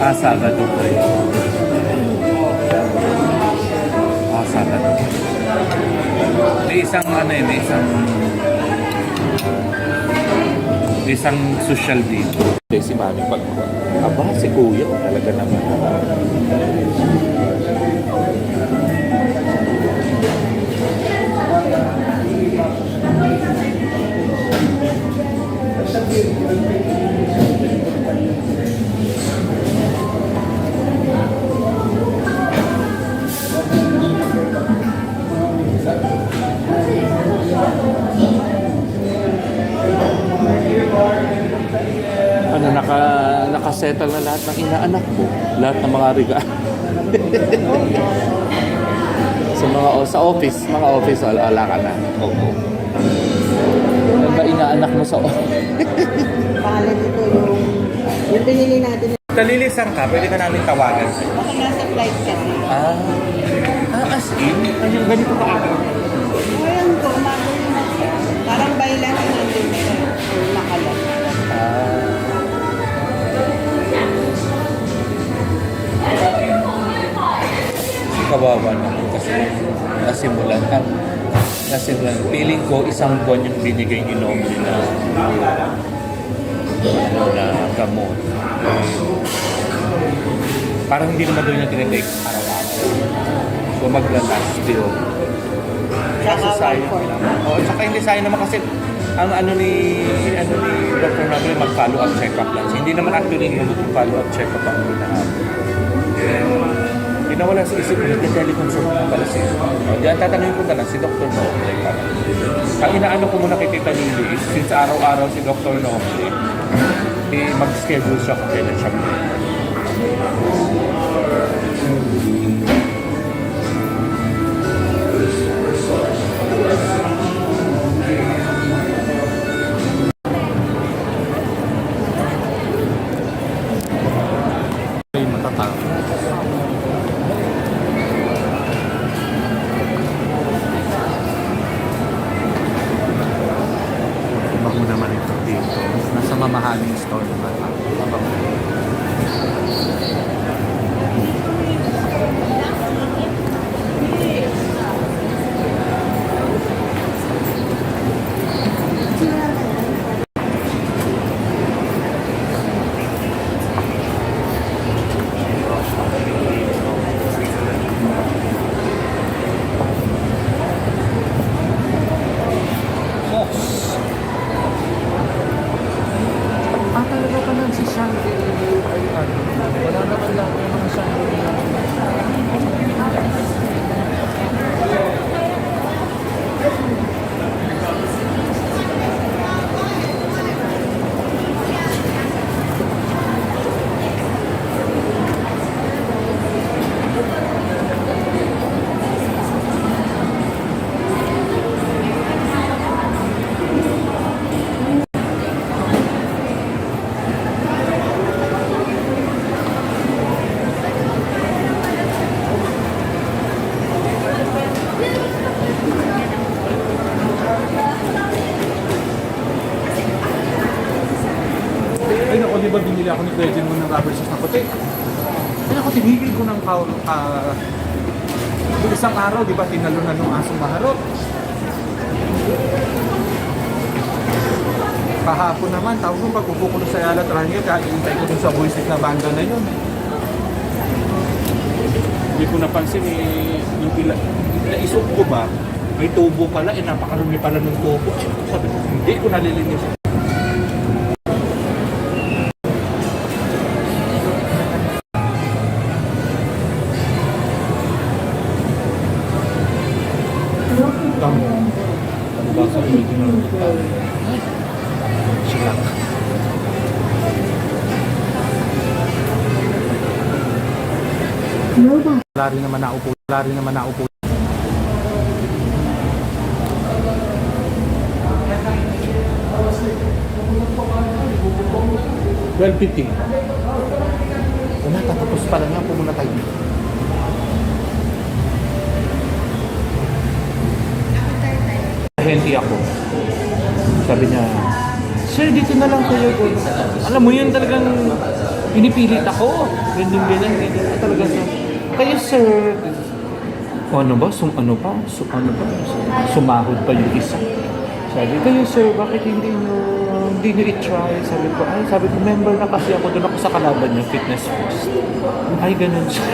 Sabado po yun. Sabado. May isang ano eh, may isang social dito. Si Mami pag aba, si Kuya talaga naman. Ano, nakasettle na lahat ng inaanak mo, lahat ng mga regalo. Sa office, wala ka na. Opo. Ano ba inaanak mo sa office? Pangalan nito yung binili natin. Kalilisan ka, pwede ka namin tawagan. Baka nasa flight ka. As in? Yung ganito ka ako? Ayan ko, umaga yun. Parang bailan na nandun siya. Or nakalat. Kawawa naman kasi nasimulan. Feeling ko isang buwan yung binigay ni Nomi na gamot. Parang hindi naman doon yung tinitake araw-araw. So maglalast still. Kasi sayang naman. Tsaka hindi sayang naman kasi ang ano ni Dr. Nomi mag-follow up check-up lang. So, hindi naman actually mag-follow up check-up ang hinahabol. Nawala sa isip ko, nagka-teleconsult na pala siya. Diyan, tatanungin ko na lang si Dr. Noble. Ang inaano ko muna kay Tita Lily is, since araw-araw si Dr. Noble, mag-schedule siya kung kailan siya. Mamahaling store naman. Di ba binili ako ni Kuya Jen mo ng rubber shoes na puti? Kaya ako tinigil ko ng isang araw, di ba tinalo na nung asong maharot? Kahapon naman, tawag ko pag-upo ko sa Yala Triangle, kaya hintay ko dun sa buisit na banda na yun. Hindi ko napansin yung naisok ko ba, may tubo pala, napakarumi pala ng tubo. Sabi ko, hindi ko nalilinis. Wala rin naman naupo. 12:50. Wala, tatapos pa lang nga. Pumuna tayo. Henti ako. Sabi niya, sir, dito na lang kayo. Alam mo yun talagang Pinipilit ako. Ganyan. Talaga sa, kayo sir. O ano ba? Sumahod pa yung isa. Sabi, kayo sir, bakit hindi nyo i-try? Sabi ko, member na kasi ako, doon ako sa kalaban niya, Fitness First. Ay, ganun siya.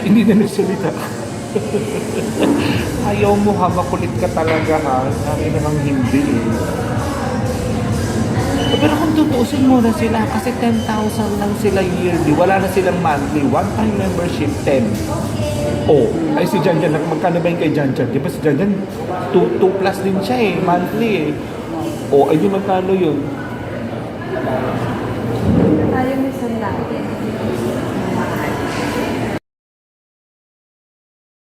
Hindi na nagsalita. Ayaw mo ha, makulit ka talaga ha. Sabi namang hindi eh. Pero kung tutuusin mo na sila, kasi 10,000 lang sila yearly, wala na silang monthly. One-time membership, 10. Oh, ay si Janjan, magkano ba yung kay Janjan? Di ba si Janjan, 2 plus din siya eh, monthly eh. Oh, ay di magkano yun? Ayaw ni San natin.